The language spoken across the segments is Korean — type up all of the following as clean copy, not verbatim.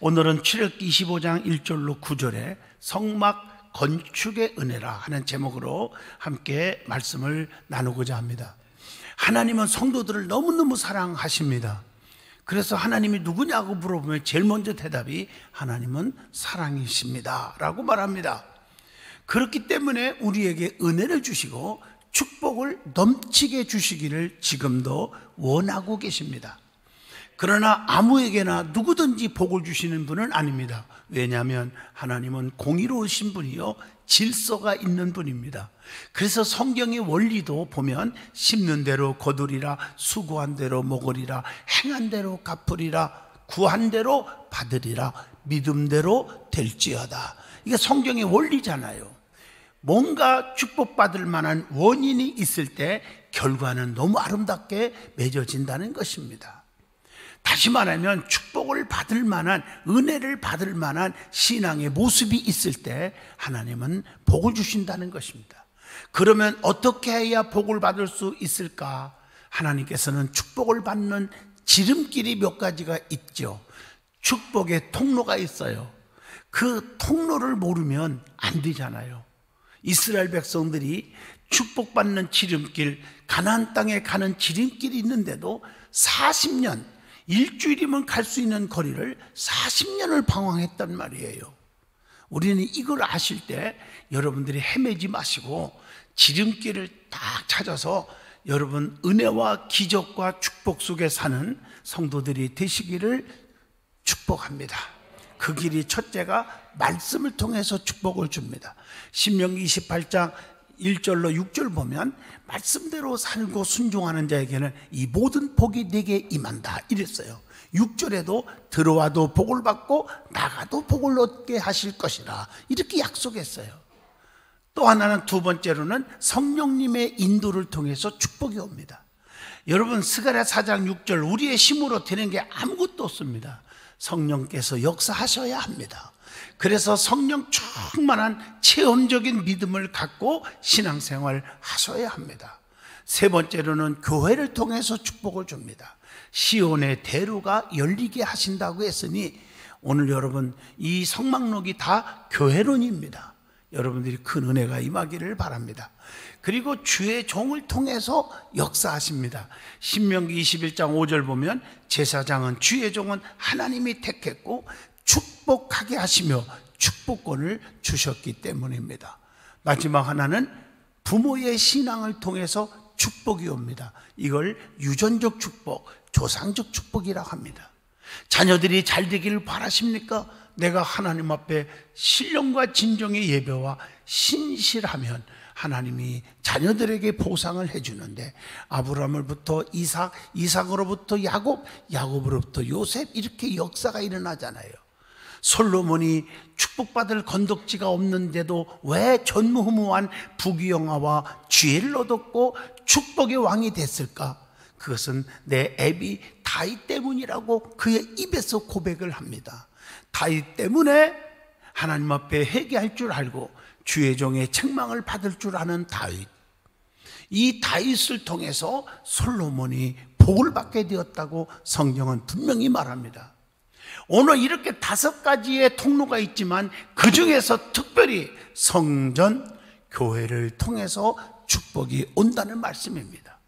오늘은 출애굽기 25장 1절로 9절에 성막 건축의 은혜라 하는 제목으로 함께 말씀을 나누고자 합니다. 하나님은 성도들을 너무너무 사랑하십니다. 그래서 하나님이 누구냐고 물어보면 제일 먼저 대답이 하나님은 사랑이십니다 라고 말합니다. 그렇기 때문에 우리에게 은혜를 주시고 축복을 넘치게 주시기를 지금도 원하고 계십니다. 그러나 아무에게나 누구든지 복을 주시는 분은 아닙니다. 왜냐하면 하나님은 공의로우신 분이요 질서가 있는 분입니다. 그래서 성경의 원리도 보면 심는 대로 거두리라, 수고한 대로 먹으리라, 행한 대로 갚으리라, 구한 대로 받으리라, 믿음대로 될지어다. 이게 성경의 원리잖아요. 뭔가 축복받을 만한 원인이 있을 때 결과는 너무 아름답게 맺어진다는 것입니다. 다시 말하면 축복을 받을 만한, 은혜를 받을 만한 신앙의 모습이 있을 때 하나님은 복을 주신다는 것입니다. 그러면 어떻게 해야 복을 받을 수 있을까? 하나님께서는 축복을 받는 지름길이 몇 가지가 있죠. 축복의 통로가 있어요. 그 통로를 모르면 안 되잖아요. 이스라엘 백성들이 축복받는 지름길, 가나안 땅에 가는 지름길이 있는데도 40년, 일주일이면 갈 수 있는 거리를 40년을 방황했단 말이에요. 우리는 이걸 아실 때 여러분들이 헤매지 마시고 지름길을 딱 찾아서 여러분 은혜와 기적과 축복 속에 사는 성도들이 되시기를 축복합니다. 그 길이 첫째가 말씀을 통해서 축복을 줍니다. 신명기 28장 1절로 6절 보면 말씀대로 살고 순종하는 자에게는 이 모든 복이 내게 임한다 이랬어요. 6절에도 들어와도 복을 받고 나가도 복을 얻게 하실 것이라 이렇게 약속했어요. 또 하나는 두 번째로는 성령님의 인도를 통해서 축복이 옵니다. 여러분 스가랴 4장 6절 우리의 힘으로 되는 게 아무것도 없습니다. 성령께서 역사하셔야 합니다. 그래서 성령 충만한 체험적인 믿음을 갖고 신앙생활 하셔야 합니다. 세 번째로는 교회를 통해서 축복을 줍니다. 시온의 대로가 열리게 하신다고 했으니 오늘 여러분 이 성막록이 다 교회론입니다. 여러분들이 큰 은혜가 임하기를 바랍니다. 그리고 주의 종을 통해서 역사하십니다. 신명기 21장 5절 보면 제사장은 주의 종은 하나님이 택했고 축복하게 하시며 축복권을 주셨기 때문입니다. 마지막 하나는 부모의 신앙을 통해서 축복이 옵니다. 이걸 유전적 축복, 조상적 축복이라고 합니다. 자녀들이 잘 되기를 바라십니까? 내가 하나님 앞에 신령과 진정의 예배와 신실하면 하나님이 자녀들에게 보상을 해주는데 아브라함으로부터 이삭, 이삭으로부터 야곱, 야곱으로부터 요셉 이렇게 역사가 일어나잖아요. 솔로몬이 축복받을 건덕지가 없는데도 왜 전무후무한 부귀영화와 지혜를 얻었고 축복의 왕이 됐을까? 그것은 내 애비 다윗 때문이라고 그의 입에서 고백을 합니다. 다윗 때문에 하나님 앞에 회개할 줄 알고 주의 종의 책망을 받을 줄 아는 다윗, 이 다윗을 통해서 솔로몬이 복을 받게 되었다고 성경은 분명히 말합니다. 오늘 이렇게 5가지의 통로가 있지만 그 중에서 특별히 성전, 교회를 통해서 축복이 온다는 말씀입니다.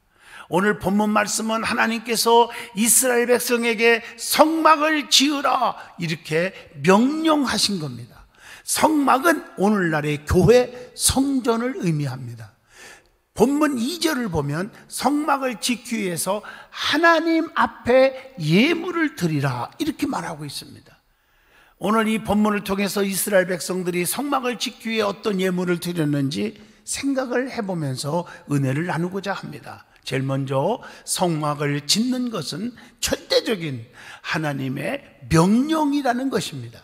오늘 본문 말씀은 하나님께서 이스라엘 백성에게 성막을 지으라 이렇게 명령하신 겁니다. 성막은 오늘날의 교회, 성전을 의미합니다. 본문 2절을 보면 성막을 짓기 위해서 하나님 앞에 예물을 드리라 이렇게 말하고 있습니다. 오늘 이 본문을 통해서 이스라엘 백성들이 성막을 짓기 위해 어떤 예물을 드렸는지 생각을 해보면서 은혜를 나누고자 합니다. 제일 먼저 성막을 짓는 것은 절대적인 하나님의 명령이라는 것입니다.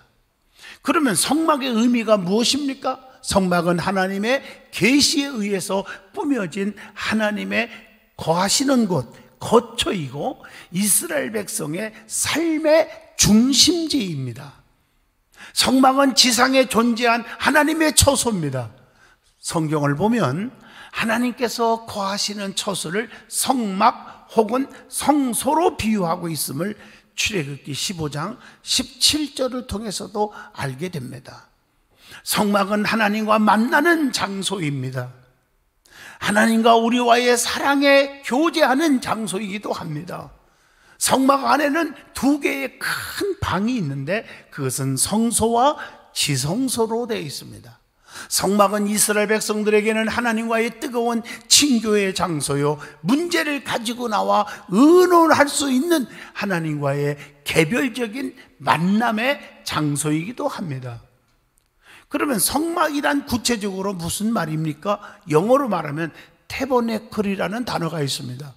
그러면 성막의 의미가 무엇입니까? 성막은 하나님의 계시에 의해서 꾸며진 하나님의 거하시는 곳, 거처이고 이스라엘 백성의 삶의 중심지입니다. 성막은 지상에 존재한 하나님의 처소입니다. 성경을 보면 하나님께서 거하시는 처소를 성막 혹은 성소로 비유하고 있음을 출애굽기 15장 17절을 통해서도 알게 됩니다. 성막은 하나님과 만나는 장소입니다. 하나님과 우리와의 사랑에 교제하는 장소이기도 합니다. 성막 안에는 두 개의 큰 방이 있는데 그것은 성소와 지성소로 되어 있습니다. 성막은 이스라엘 백성들에게는 하나님과의 뜨거운 친교의 장소요, 문제를 가지고 나와 의논할 수 있는 하나님과의 개별적인 만남의 장소이기도 합니다. 그러면 성막이란 구체적으로 무슨 말입니까? 영어로 말하면 태버네클이라는 단어가 있습니다.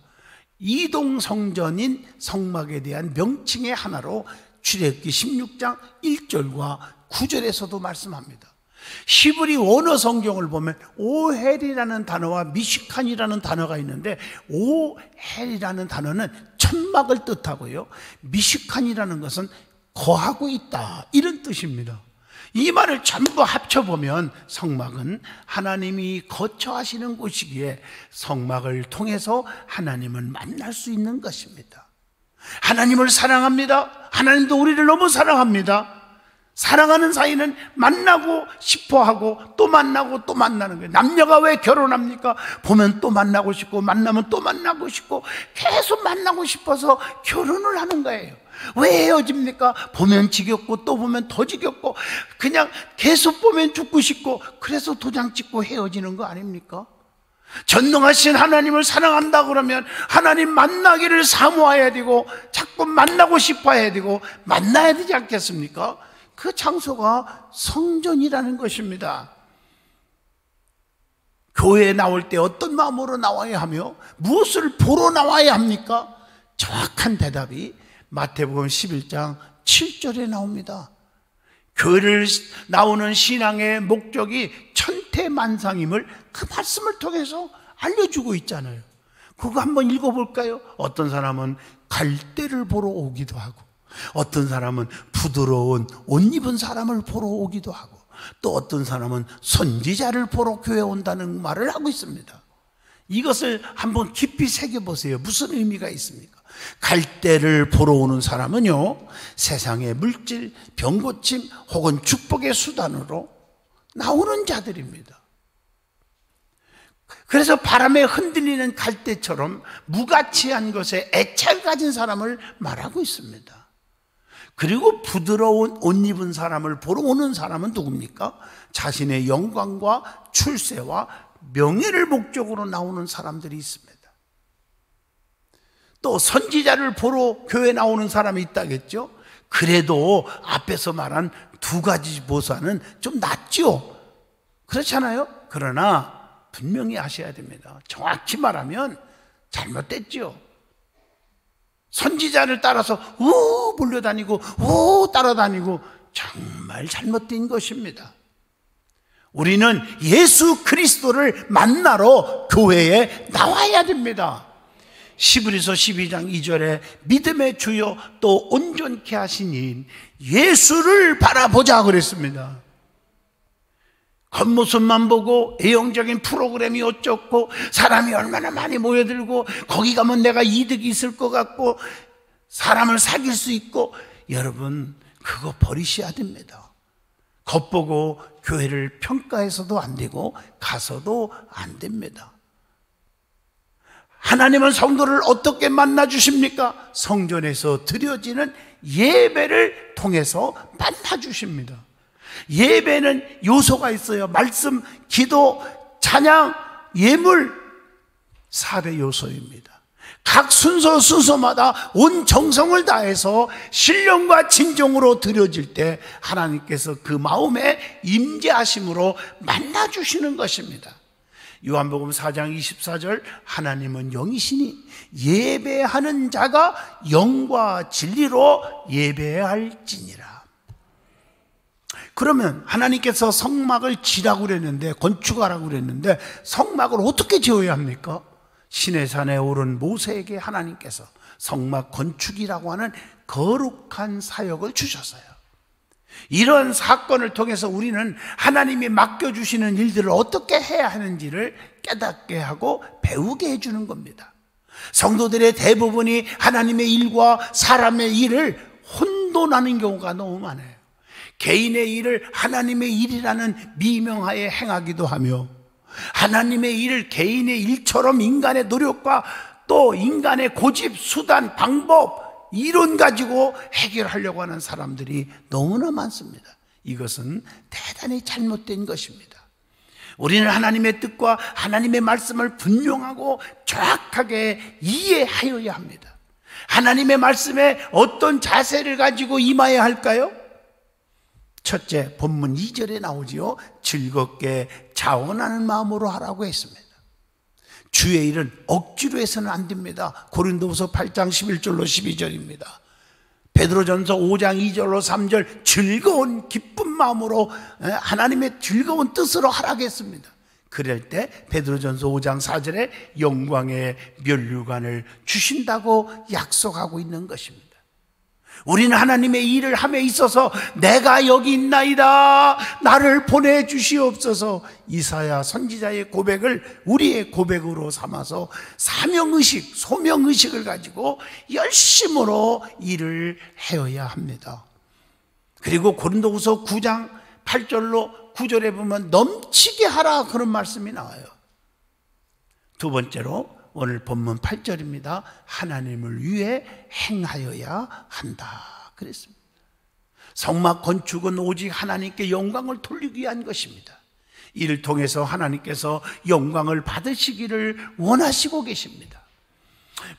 이동 성전인 성막에 대한 명칭의 하나로 출애굽기 16장 1절과 9절에서도 말씀합니다. 히브리 원어 성경을 보면 오헬이라는 단어와 미시칸이라는 단어가 있는데, 오헬이라는 단어는 천막을 뜻하고요, 미시칸이라는 것은 거하고 있다, 이런 뜻입니다. 이 말을 전부 합쳐보면 성막은 하나님이 거처하시는 곳이기에 성막을 통해서 하나님을 만날 수 있는 것입니다. 하나님을 사랑합니다. 하나님도 우리를 너무 사랑합니다. 사랑하는 사이는 만나고 싶어하고 또 만나고 또 만나는 거예요. 남녀가 왜 결혼합니까? 보면 또 만나고 싶고 만나면 또 만나고 싶고 계속 만나고 싶어서 결혼을 하는 거예요. 왜 헤어집니까? 보면 지겹고 또 보면 더 지겹고 그냥 계속 보면 죽고 싶고, 그래서 도장 찍고 헤어지는 거 아닙니까? 전능하신 하나님을 사랑한다 그러면 하나님 만나기를 사모해야 되고 자꾸 만나고 싶어야 되고 만나야 되지 않겠습니까? 그 장소가 성전이라는 것입니다. 교회에 나올 때 어떤 마음으로 나와야 하며 무엇을 보러 나와야 합니까? 정확한 대답이 마태복음 11장 7절에 나옵니다. 교회를 나오는 신앙의 목적이 천태만상임을 그 말씀을 통해서 알려주고 있잖아요. 그거 한번 읽어볼까요? 어떤 사람은 갈대를 보러 오기도 하고, 어떤 사람은 부드러운 옷 입은 사람을 보러 오기도 하고, 또 어떤 사람은 선지자를 보러 교회에 온다는 말을 하고 있습니다. 이것을 한번 깊이 새겨보세요. 무슨 의미가 있습니까? 갈대를 보러 오는 사람은요, 세상의 물질, 병고침 혹은 축복의 수단으로 나오는 자들입니다. 그래서 바람에 흔들리는 갈대처럼 무가치한 것에 애착을 가진 사람을 말하고 있습니다. 그리고 부드러운 옷 입은 사람을 보러 오는 사람은 누굽니까? 자신의 영광과 출세와 명예를 목적으로 나오는 사람들이 있습니다. 또 선지자를 보러 교회 나오는 사람이 있다겠죠? 그래도 앞에서 말한 두 가지 보사는 좀 낫죠? 그렇잖아요? 그러나 분명히 아셔야 됩니다. 정확히 말하면 잘못됐죠. 선지자를 따라서 우 몰려다니고 우 따라다니고 정말 잘못된 것입니다. 우리는 예수 그리스도를 만나러 교회에 나와야 됩니다. 시브리서 12장 2절에 믿음의 주요 또 온전케 하신 이인 예수를 바라보자 그랬습니다. 겉모습만 보고 애용적인 프로그램이 어쩌고 사람이 얼마나 많이 모여들고 거기 가면 내가 이득이 있을 것 같고 사람을 사귈 수 있고, 여러분 그거 버리셔야 됩니다. 겉보고 교회를 평가해서도 안 되고 가서도 안 됩니다. 하나님은 성도를 어떻게 만나 주십니까? 성전에서 드려지는 예배를 통해서 만나 주십니다. 예배는 요소가 있어요. 말씀, 기도, 찬양, 예물 4대 요소입니다. 각 순서마다 온 정성을 다해서 신령과 진정으로 드려질 때 하나님께서 그 마음에 임재하심으로 만나 주시는 것입니다. 요한복음 4장 24절 하나님은 영이시니 예배하는 자가 영과 진리로 예배해야 할지니라. 그러면 하나님께서 성막을 지라고 그랬는데, 건축하라고 그랬는데 성막을 어떻게 지어야 합니까? 시내산에 오른 모세에게 하나님께서 성막 건축이라고 하는 거룩한 사역을 주셨어요. 이런 사건을 통해서 우리는 하나님이 맡겨주시는 일들을 어떻게 해야 하는지를 깨닫게 하고 배우게 해주는 겁니다. 성도들의 대부분이 하나님의 일과 사람의 일을 혼돈하는 경우가 너무 많아요. 개인의 일을 하나님의 일이라는 미명하에 행하기도 하며, 하나님의 일을 개인의 일처럼 인간의 노력과 또 인간의 고집, 수단, 방법, 이론 가지고 해결하려고 하는 사람들이 너무나 많습니다. 이것은 대단히 잘못된 것입니다. 우리는 하나님의 뜻과 하나님의 말씀을 분명하고 정확하게 이해하여야 합니다. 하나님의 말씀에 어떤 자세를 가지고 임해야 할까요? 첫째, 본문 2절에 나오지요. 즐겁게 자원하는 마음으로 하라고 했습니다. 주의 일은 억지로 해서는 안 됩니다. 고린도후서 8장 11절로 12절입니다. 베드로전서 5장 2절로 3절, 즐거운 기쁜 마음으로 하나님의 즐거운 뜻으로 하라겠습니다. 그럴 때 베드로전서 5장 4절에 영광의 면류관을 주신다고 약속하고 있는 것입니다. 우리는 하나님의 일을 함에 있어서 내가 여기 있나이다, 나를 보내주시옵소서, 이사야 선지자의 고백을 우리의 고백으로 삼아서 사명의식, 소명의식을 가지고 열심으로 일을 해야 합니다. 그리고 고린도후서 9장 8절로 9절에 보면 넘치게 하라, 그런 말씀이 나와요. 두 번째로 오늘 본문 8절입니다. 하나님을 위해 행하여야 한다 그랬습니다. 성막 건축은 오직 하나님께 영광을 돌리기 위한 것입니다. 이를 통해서 하나님께서 영광을 받으시기를 원하시고 계십니다.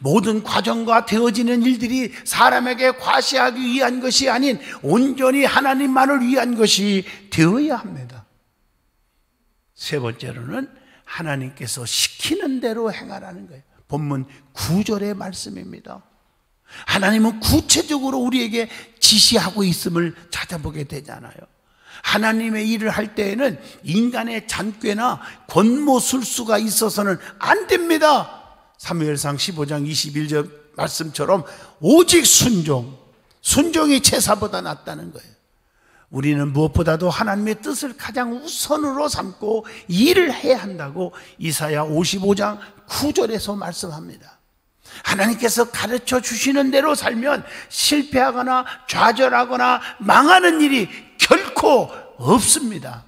모든 과정과 되어지는 일들이 사람에게 과시하기 위한 것이 아닌 온전히 하나님만을 위한 것이 되어야 합니다. 세 번째로는 하나님께서 시키는 대로 행하라는 거예요. 본문 9절의 말씀입니다. 하나님은 구체적으로 우리에게 지시하고 있음을 찾아보게 되잖아요. 하나님의 일을 할 때에는 인간의 잔꾀나 권모술수가 있어서는 안 됩니다. 사무엘상 15장 21절 말씀처럼 오직 순종이 제사보다 낫다는 거예요. 우리는 무엇보다도 하나님의 뜻을 가장 우선으로 삼고 일을 해야 한다고 이사야 55장 9절에서 말씀합니다. 하나님께서 가르쳐 주시는 대로 살면 실패하거나 좌절하거나 망하는 일이 결코 없습니다.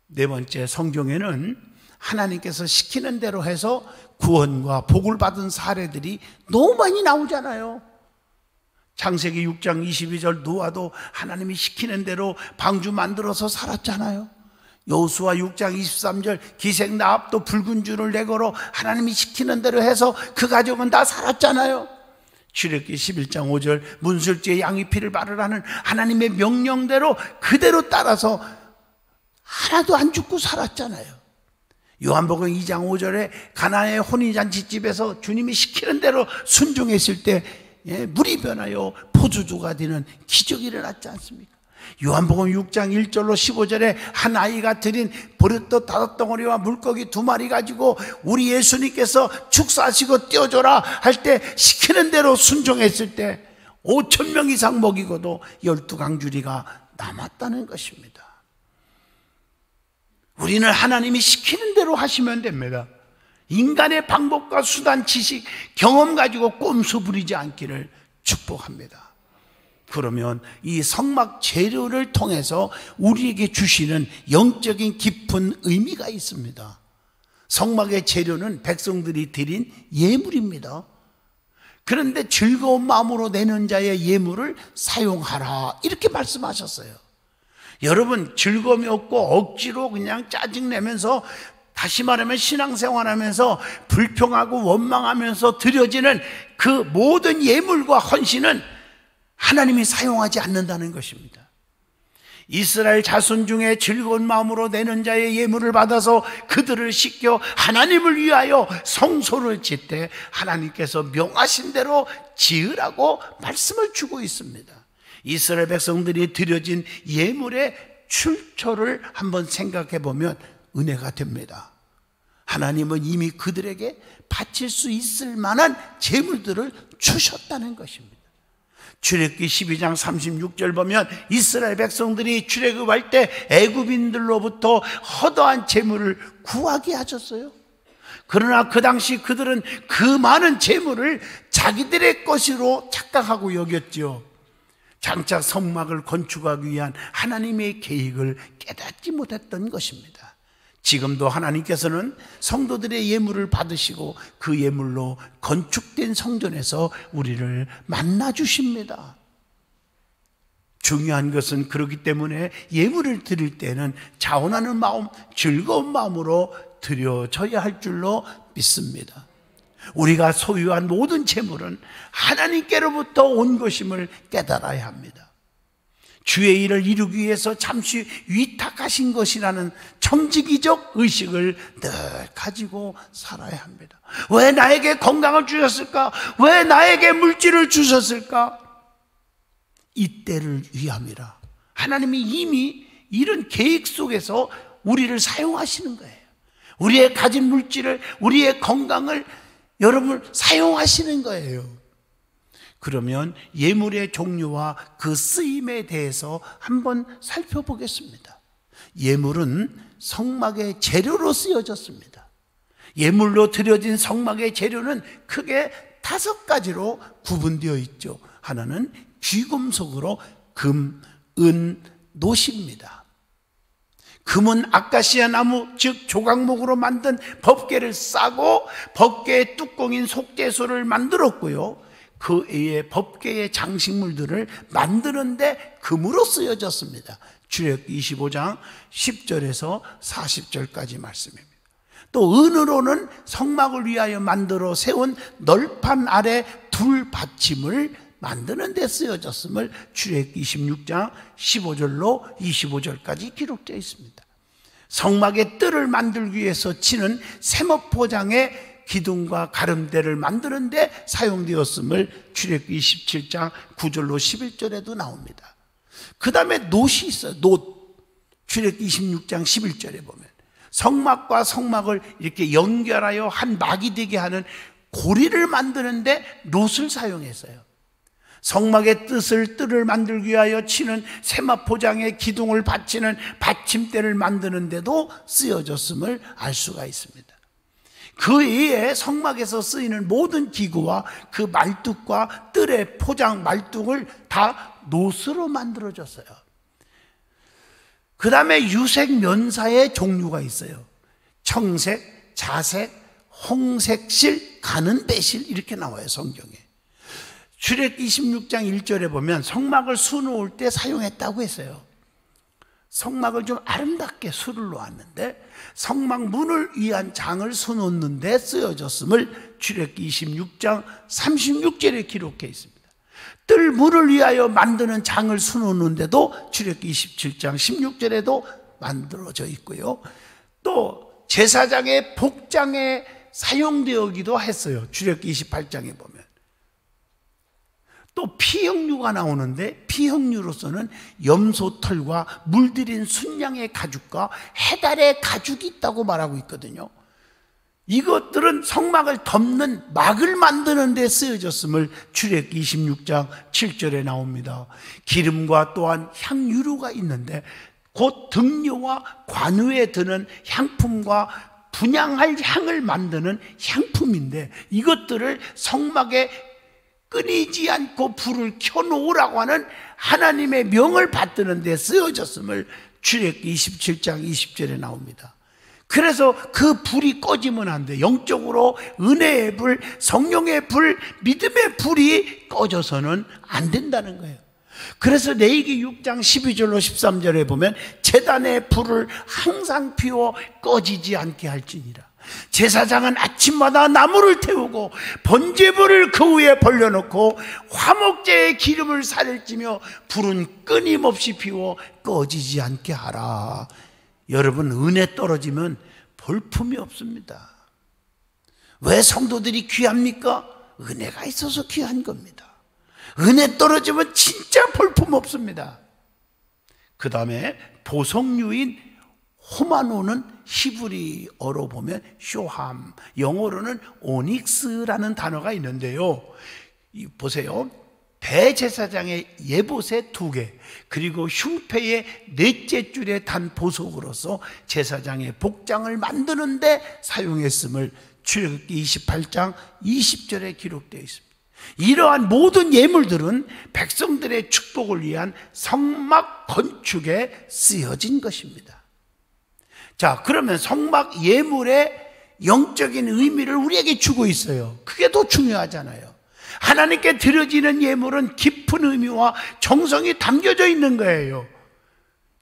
네 번째, 성경에는 하나님께서 시키는 대로 해서 구원과 복을 받은 사례들이 너무 많이 나오잖아요. 창세기 6장 22절 노아도 하나님이 시키는 대로 방주 만들어서 살았잖아요. 여호수아 6장 23절 기생나합도 붉은 줄을 내걸어 하나님이 시키는 대로 해서 그 가족은 다 살았잖아요. 출애굽기 11장 5절 문술주에 양의 피를 바르라는 하나님의 명령대로 그대로 따라서 하나도 안 죽고 살았잖아요. 요한복음 2장 5절에 가나의 혼인잔치집에서 주님이 시키는 대로 순종했을 때 물이 변하여 포도주가 되는 기적이 일어났지 않습니까? 요한복음 6장 1절로 15절에 한 아이가 드린 버릇도 5덩어리와 물고기 2마리 가지고 우리 예수님께서 축사하시고 떼어줘라 할 때 시키는 대로 순종했을 때 5,000명 이상 먹이고도 12강주리가 남았다는 것입니다. 우리는 하나님이 시키는 대로 하시면 됩니다. 인간의 방법과 수단, 지식, 경험 가지고 꼼수 부리지 않기를 축복합니다. 그러면 이 성막 재료를 통해서 우리에게 주시는 영적인 깊은 의미가 있습니다. 성막의 재료는 백성들이 드린 예물입니다. 그런데 즐거운 마음으로 내는 자의 예물을 사용하라, 이렇게 말씀하셨어요. 여러분, 즐거움이 없고 억지로 그냥 짜증내면서, 다시 말하면 신앙생활하면서 불평하고 원망하면서 드려지는 그 모든 예물과 헌신은 하나님이 사용하지 않는다는 것입니다. 이스라엘 자손 중에 즐거운 마음으로 내는 자의 예물을 받아서 그들을 씻겨 하나님을 위하여 성소를 짓되 하나님께서 명하신 대로 지으라고 말씀을 주고 있습니다. 이스라엘 백성들이 드려진 예물의 출처를 한번 생각해 보면 은혜가 됩니다. 하나님은 이미 그들에게 바칠 수 있을 만한 재물들을 주셨다는 것입니다. 출애굽기 12장 36절 보면 이스라엘 백성들이 출애굽할 때 애굽인들로부터 허다한 재물을 구하게 하셨어요. 그러나 그 당시 그들은 그 많은 재물을 자기들의 것으로 착각하고 여겼죠. 장차 성막을 건축하기 위한 하나님의 계획을 깨닫지 못했던 것입니다. 지금도 하나님께서는 성도들의 예물을 받으시고 그 예물로 건축된 성전에서 우리를 만나 주십니다. 중요한 것은 그렇기 때문에 예물을 드릴 때는 자원하는 마음, 즐거운 마음으로 드려져야 할 줄로 믿습니다. 우리가 소유한 모든 재물은 하나님께로부터 온 것임을 깨달아야 합니다. 주의 일을 이루기 위해서 잠시 위탁하신 것이라는 청지기적 의식을 늘 가지고 살아야 합니다. 왜 나에게 건강을 주셨을까? 왜 나에게 물질을 주셨을까? 이때를 위함이라. 하나님이 이미 이런 계획 속에서 우리를 사용하시는 거예요. 우리의 가진 물질을, 우리의 건강을 여러분 사용하시는 거예요. 그러면 예물의 종류와 그 쓰임에 대해서 한번 살펴보겠습니다. 예물은 성막의 재료로 쓰여졌습니다. 예물로 드려진 성막의 재료는 크게 5가지로 구분되어 있죠. 하나는 귀금속으로 금, 은, 놋입니다. 금은 아카시아 나무, 즉 조각목으로 만든 법궤를 싸고 법궤의 뚜껑인 속죄소를 만들었고요. 그 외에 법궤의 장식물들을 만드는데 금으로 쓰여졌습니다. 출애굽기 25장 10절에서 40절까지 말씀입니다. 또 은으로는 성막을 위하여 만들어 세운 널판 아래 둘 받침을 만드는 데 쓰여졌음을 출애굽기 26장 15절로 25절까지 기록되어 있습니다. 성막의 뜰을 만들기 위해서 치는 세모포장의 기둥과 가름대를 만드는 데 사용되었음을 출애굽기 27장 9절로 11절에도 나옵니다. 그 다음에 놋이 있어요. 놋. 출애굽기 26장 11절에 보면 성막과 성막을 이렇게 연결하여 한 막이 되게 하는 고리를 만드는데 놋을 사용했어요. 성막의 뜰을 만들기 위하여 치는 세마포장의 기둥을 받치는 받침대를 만드는 데도 쓰여졌음을 알 수가 있습니다. 그 외에 성막에서 쓰이는 모든 기구와 그 말뚝과 뜰의 포장 말뚝을 다 놋으로 만들어졌어요. 그 다음에 유색 면사의 종류가 있어요. 청색, 자색, 홍색실, 가는 배실 이렇게 나와요, 성경에. 출애굽기 26장 1절에 보면 성막을 수놓을 때 사용했다고 했어요. 성막을 좀 아름답게 수를 놓았는데 성막 문을 위한 장을 수놓는 데 쓰여졌음을 출애굽기 26장 36절에 기록해 있습니다. 뜰 문을 위하여 만드는 장을 수놓는 데도 출애굽기 27장 16절에도 만들어져 있고요. 또 제사장의 복장에 사용되기도 했어요. 출애굽기 28장에 보면. 또 피형류가 나오는데 피형류로서는 염소털과 물들인 순양의 가죽과 해달의 가죽이 있다고 말하고 있거든요. 이것들은 성막을 덮는 막을 만드는 데 쓰여졌음을 출애굽기 26장 7절에 나옵니다. 기름과 또한 향유류가 있는데 곧 등료와 관우에 드는 향품과 분향할 향을 만드는 향품인데 이것들을 성막에 끊이지 않고 불을 켜놓으라고 하는 하나님의 명을 받드는 데 쓰여졌음을 출애굽기 27장 20절에 나옵니다. 그래서 그 불이 꺼지면 안 돼. 영적으로 은혜의 불, 성령의 불, 믿음의 불이 꺼져서는 안 된다는 거예요. 그래서 레위기 6장 12절로 13절에 보면 제단의 불을 항상 피워 꺼지지 않게 할지니라. 제사장은 아침마다 나무를 태우고 번제불을 그 위에 벌려놓고 화목제의 기름을 살찌며 불은 끊임없이 피워 꺼지지 않게 하라. 여러분, 은혜 떨어지면 볼품이 없습니다. 왜 성도들이 귀합니까? 은혜가 있어서 귀한 겁니다. 은혜 떨어지면 진짜 볼품 없습니다. 그 다음에 보석류인 호마노는 히브리어로 보면 쇼함, 영어로는 오닉스라는 단어가 있는데요. 보세요. 대제사장의 예봇의 2개, 그리고 흉패의 4째 줄에 단 보석으로서 제사장의 복장을 만드는데 사용했음을 출애굽기 28장 20절에 기록되어 있습니다. 이러한 모든 예물들은 백성들의 축복을 위한 성막 건축에 쓰여진 것입니다. 자, 그러면 성막 예물의 영적인 의미를 우리에게 주고 있어요. 그게 더 중요하잖아요. 하나님께 드려지는 예물은 깊은 의미와 정성이 담겨져 있는 거예요.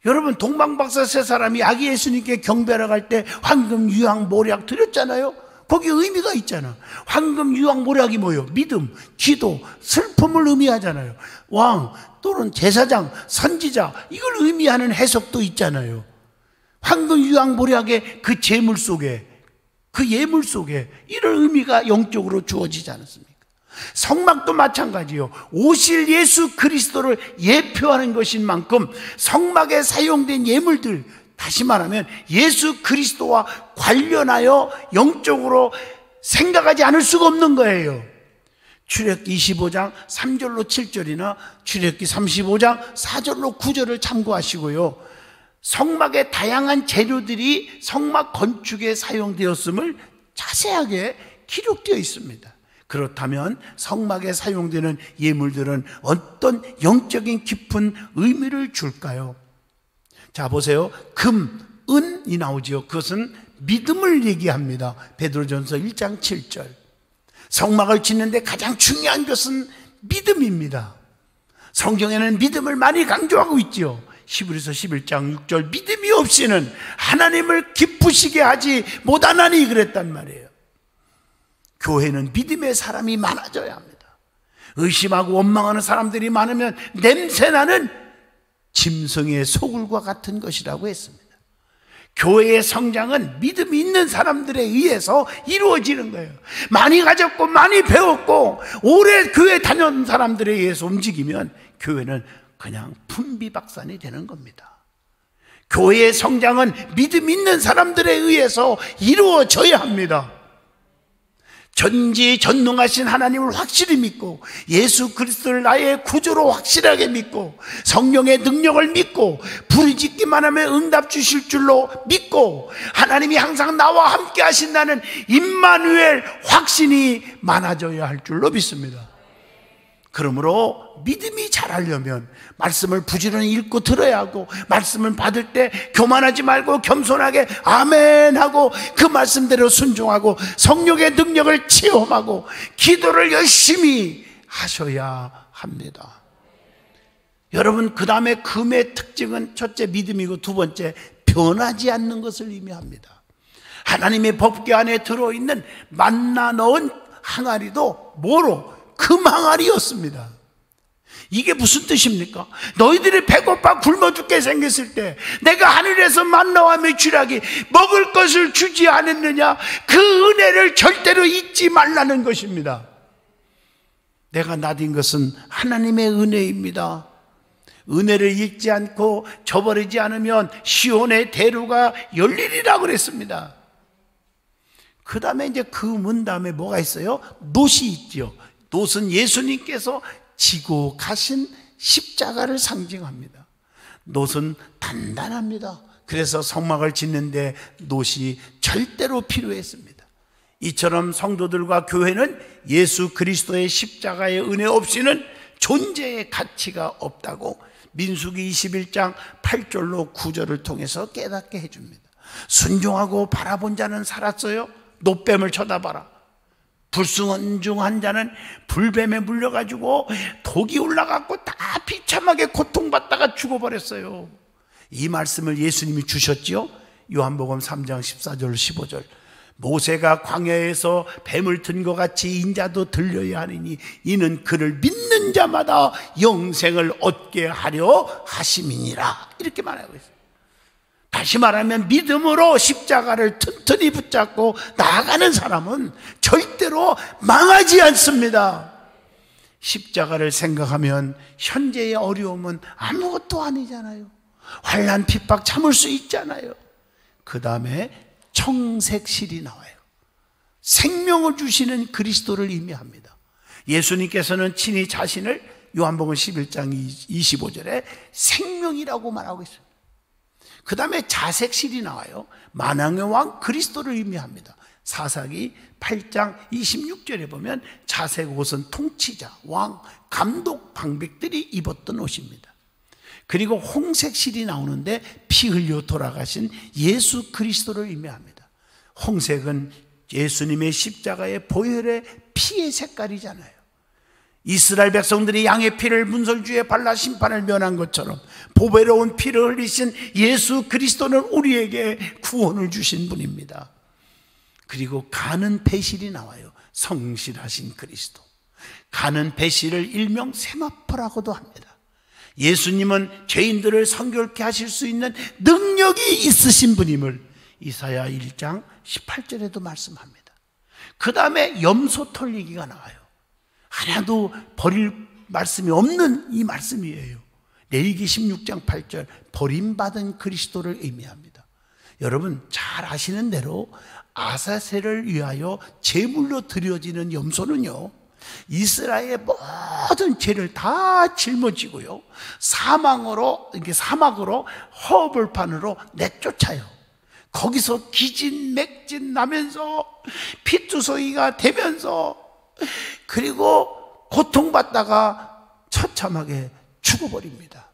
여러분, 동방박사 3사람이 아기 예수님께 경배하러 갈 때 황금, 유황, 모략 드렸잖아요. 거기 의미가 있잖아. 황금, 유황, 모략이 뭐예요? 믿음, 기도, 슬픔을 의미하잖아요. 왕 또는 제사장, 선지자, 이걸 의미하는 해석도 있잖아요. 황금, 유황, 모략의 그 제물 속에, 그 예물 속에 이런 의미가 영적으로 주어지지 않았습니까? 성막도 마찬가지요. 오실 예수 그리스도를 예표하는 것인 만큼 성막에 사용된 예물들, 다시 말하면 예수 그리스도와 관련하여 영적으로 생각하지 않을 수가 없는 거예요. 출애굽기 25장 3절로 7절이나 출애굽기 35장 4절로 9절을 참고하시고요. 성막의 다양한 재료들이 성막 건축에 사용되었음을 자세하게 기록되어 있습니다. 그렇다면 성막에 사용되는 예물들은 어떤 영적인 깊은 의미를 줄까요? 자, 보세요. 금, 은이 나오지요. 그것은 믿음을 얘기합니다. 베드로전서 1장 7절. 성막을 짓는데 가장 중요한 것은 믿음입니다. 성경에는 믿음을 많이 강조하고 있죠. 히브리서 11장 6절, 믿음이 없이는 하나님을 기쁘시게 하지 못하나니 그랬단 말이에요. 교회는 믿음의 사람이 많아져야 합니다. 의심하고 원망하는 사람들이 많으면 냄새나는 짐승의 소굴과 같은 것이라고 했습니다. 교회의 성장은 믿음이 있는 사람들에 의해서 이루어지는 거예요. 많이 가졌고 많이 배웠고 오래 교회 다녀온 사람들에 의해서 움직이면 교회는 그냥 풍비박산이 되는 겁니다. 교회의 성장은 믿음 있는 사람들에 의해서 이루어져야 합니다. 전지전능하신 하나님을 확실히 믿고 예수 그리스도를 나의 구주로 확실하게 믿고 성령의 능력을 믿고 부르짖기만 하면 응답 주실 줄로 믿고 하나님이 항상 나와 함께 하신다는 임마누엘 확신이 많아져야 할 줄로 믿습니다. 그러므로 믿음이 자라려면 말씀을 부지런히 읽고 들어야 하고, 말씀을 받을 때 교만하지 말고 겸손하게 아멘 하고 그 말씀대로 순종하고 성령의 능력을 체험하고 기도를 열심히 하셔야 합니다. 여러분, 그 다음에 금의 특징은 첫째 믿음이고 두 번째 변하지 않는 것을 의미합니다. 하나님의 법궤 안에 들어있는 만나 넣은 항아리도 뭐로? 금 항아리였습니다. 이게 무슨 뜻입니까? 너희들이 배고파 굶어 죽게 생겼을 때 내가 하늘에서 만나와 메추라기 먹을 것을 주지 않았느냐? 그 은혜를 절대로 잊지 말라는 것입니다. 내가 나딘 것은 하나님의 은혜입니다. 은혜를 잊지 않고 저버리지 않으면 시온의 대로가 열리리라고 그랬습니다. 그 다음에 이제 그 문 다음에 뭐가 있어요? 놋이 있죠. 놋은 예수님께서 지고 가신 십자가를 상징합니다. 놋은 단단합니다. 그래서 성막을 짓는데 놋이 절대로 필요했습니다. 이처럼 성도들과 교회는 예수 그리스도의 십자가의 은혜 없이는 존재의 가치가 없다고 민수기 21장 8절로 9절을 통해서 깨닫게 해줍니다. 순종하고 바라본 자는 살았어요. 놋뱀을 쳐다봐라. 불순종한 자는 불뱀에 물려가지고 독이 올라갔고 다 비참하게 고통받다가 죽어버렸어요. 이 말씀을 예수님이 주셨지요. 요한복음 3장 14절 15절. 모세가 광야에서 뱀을 든 것 같이 인자도 들려야 하리니 이는 그를 믿는 자마다 영생을 얻게 하려 하심이니라. 이렇게 말하고 있어요. 다시 말하면 믿음으로 십자가를 튼튼히 붙잡고 나아가는 사람은 절대로 망하지 않습니다. 십자가를 생각하면 현재의 어려움은 아무것도 아니잖아요. 환난 핍박 참을 수 있잖아요. 그 다음에 청색실이 나와요. 생명을 주시는 그리스도를 의미합니다. 예수님께서는 친히 자신을 요한복음 11장 25절에 생명이라고 말하고 있습니다. 그 다음에 자색실이 나와요. 만왕의 왕 그리스도를 의미합니다. 사사기 8장 26절에 보면 자색 옷은 통치자, 왕, 감독, 방백들이 입었던 옷입니다. 그리고 홍색실이 나오는데 피 흘려 돌아가신 예수 그리스도를 의미합니다. 홍색은 예수님의 십자가의 보혈의 피의 색깔이잖아요. 이스라엘 백성들이 양의 피를 문설주에 발라 심판을 면한 것처럼 보배로운 피를 흘리신 예수 그리스도는 우리에게 구원을 주신 분입니다. 그리고 가는 배실이 나와요. 성실하신 그리스도. 가는 배실을 일명 세마포라고도 합니다. 예수님은 죄인들을 성결케 하실 수 있는 능력이 있으신 분임을 이사야 1장 18절에도 말씀합니다. 그 다음에 염소 털리기가 나와요. 하나도 버릴 말씀이 없는 이 말씀이에요. 레위기 16장 8절 버림받은 그리스도를 의미합니다. 여러분 잘 아시는 대로 아사셀을 위하여 제물로 드려지는 염소는요, 이스라엘의 모든 죄를 다 짊어지고요, 사막으로 허벌판으로 내쫓아요. 거기서 기진맥진 나면서 피투성이가 되면서 그리고 고통받다가 처참하게 죽어버립니다.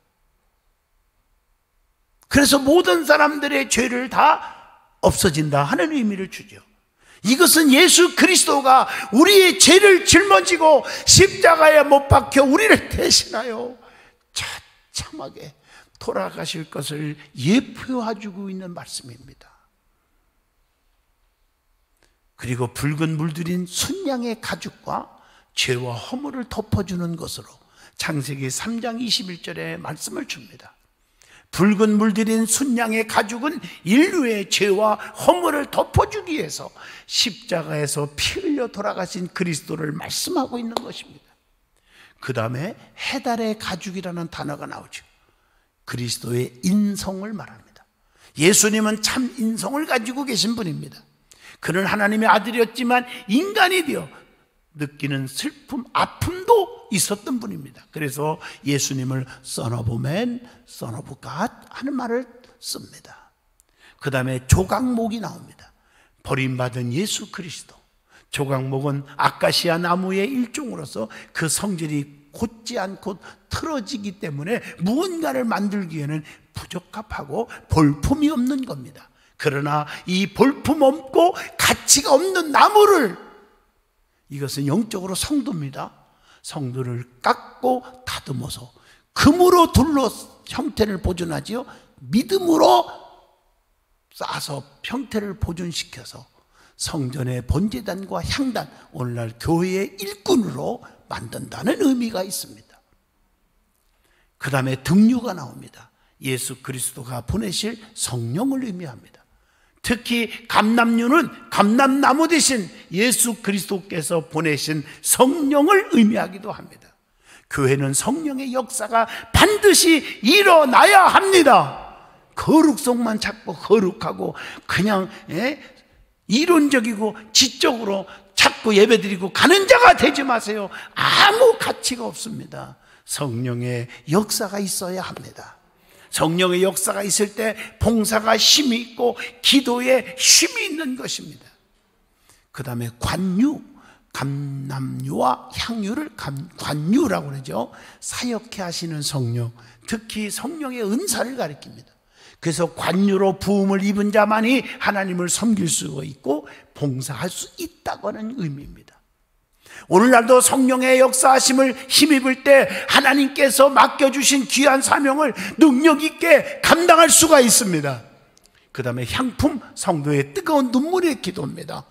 그래서 모든 사람들의 죄를 다 없어진다 하는 의미를 주죠. 이것은 예수 그리스도가 우리의 죄를 짊어지고 십자가에 못 박혀 우리를 대신하여 처참하게 돌아가실 것을 예표해주고 있는 말씀입니다. 그리고 붉은 물들인 순양의 가죽과 죄와 허물을 덮어주는 것으로 창세기 3장 21절에 말씀을 줍니다. 붉은 물들인 순양의 가죽은 인류의 죄와 허물을 덮어주기 위해서 십자가에서 피 흘려 돌아가신 그리스도를 말씀하고 있는 것입니다. 그 다음에 해달의 가죽이라는 단어가 나오죠. 그리스도의 인성을 말합니다. 예수님은 참 인성을 가지고 계신 분입니다. 그는 하나님의 아들이었지만 인간이 되어 느끼는 슬픔, 아픔도 있었던 분입니다. 그래서 예수님을 Son of Man, Son of God 하는 말을 씁니다. 그 다음에 조각목이 나옵니다. 버림받은 예수 그리스도. 조각목은 아카시아 나무의 일종으로서 그 성질이 곧지 않고 틀어지기 때문에 무언가를 만들기에는 부적합하고 볼품이 없는 겁니다. 그러나 이 볼품 없고 가치가 없는 나무를, 이것은 영적으로 성도입니다. 성도를 깎고 다듬어서 금으로 둘러 형태를 보존하지요, 믿음으로 쌓아서 형태를 보존시켜서 성전의 번제단과 향단, 오늘날 교회의 일꾼으로 만든다는 의미가 있습니다. 그 다음에 등류가 나옵니다. 예수 그리스도가 보내실 성령을 의미합니다. 특히 감람류는 감람나무 대신 예수 그리스도께서 보내신 성령을 의미하기도 합니다. 교회는 성령의 역사가 반드시 일어나야 합니다. 거룩성만 찾고 거룩하고 그냥 이론적이고 지적으로 찾고 예배드리고 가는 자가 되지 마세요. 아무 가치가 없습니다. 성령의 역사가 있어야 합니다. 성령의 역사가 있을 때 봉사가 힘이 있고 기도에 힘이 있는 것입니다. 그 다음에 관유, 감람유와 향유를 관유라고 그러죠. 사역해 하시는 성령, 특히 성령의 은사를 가리킵니다. 그래서 관유로 부음을 입은 자만이 하나님을 섬길 수 있고 봉사할 수 있다고 하는 의미입니다. 오늘날도 성령의 역사하심을 힘입을 때 하나님께서 맡겨주신 귀한 사명을 능력 있게 감당할 수가 있습니다. 그 다음에 향품, 성도의 뜨거운 눈물의 기도입니다.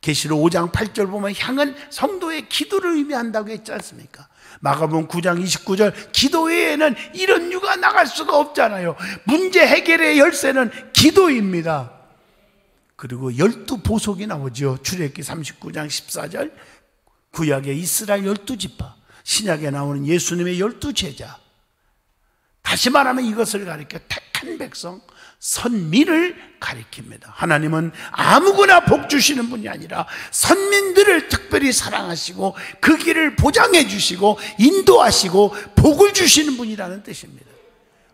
계시록 5장 8절 보면 향은 성도의 기도를 의미한다고 했지 않습니까? 마가복음 9장 29절 기도 외에는 이런 유가 나갈 수가 없잖아요. 문제 해결의 열쇠는 기도입니다. 그리고 12보석이 나오죠. 출애굽기 39장 14절 구약의 이스라엘 12지파, 신약에 나오는 예수님의 12제자. 다시 말하면 이것을 가리켜 택한 백성, 선민을 가리킵니다. 하나님은 아무거나 복 주시는 분이 아니라 선민들을 특별히 사랑하시고 그 길을 보장해 주시고 인도하시고 복을 주시는 분이라는 뜻입니다.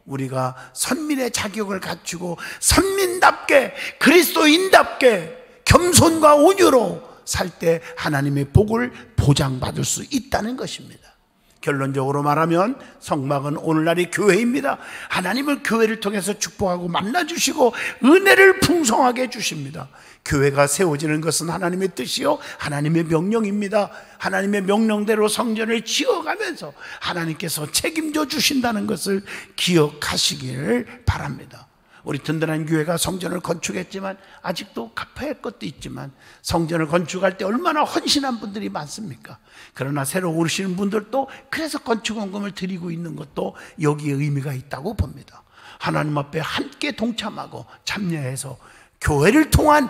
우리가 선민의 자격을 갖추고 선민답게 그리스도인답게 겸손과 온유로 살 때 하나님의 복을 보장받을 수 있다는 것입니다. 결론적으로 말하면 성막은 오늘날의 교회입니다. 하나님은 교회를 통해서 축복하고 만나주시고 은혜를 풍성하게 주십니다. 교회가 세워지는 것은 하나님의 뜻이요 하나님의 명령입니다. 하나님의 명령대로 성전을 지어가면서 하나님께서 책임져 주신다는 것을 기억하시기를 바랍니다. 우리 든든한 교회가 성전을 건축했지만 아직도 갚아야 할 것도 있지만 성전을 건축할 때 얼마나 헌신한 분들이 많습니까? 그러나 새로 오시는 분들도 그래서 건축원금을 드리고 있는 것도 여기에 의미가 있다고 봅니다. 하나님 앞에 함께 동참하고 참여해서 교회를 통한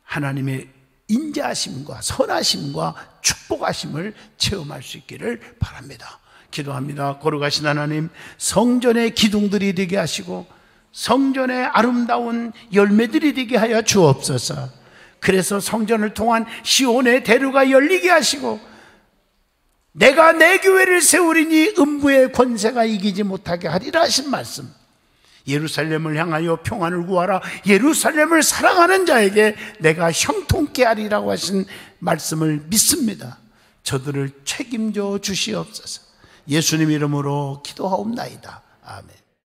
하나님의 인자하심과 선하심과 축복하심을 체험할 수 있기를 바랍니다. 기도합니다. 거룩하신 하나님, 성전의 기둥들이 되게 하시고 성전의 아름다운 열매들이 되게 하여 주옵소서. 그래서 성전을 통한 시온의 대로가 열리게 하시고 내가 내 교회를 세우리니 음부의 권세가 이기지 못하게 하리라 하신 말씀, 예루살렘을 향하여 평안을 구하라, 예루살렘을 사랑하는 자에게 내가 형통케 하리라고 하신 말씀을 믿습니다. 저들을 책임져 주시옵소서. 예수님 이름으로 기도하옵나이다. 아멘.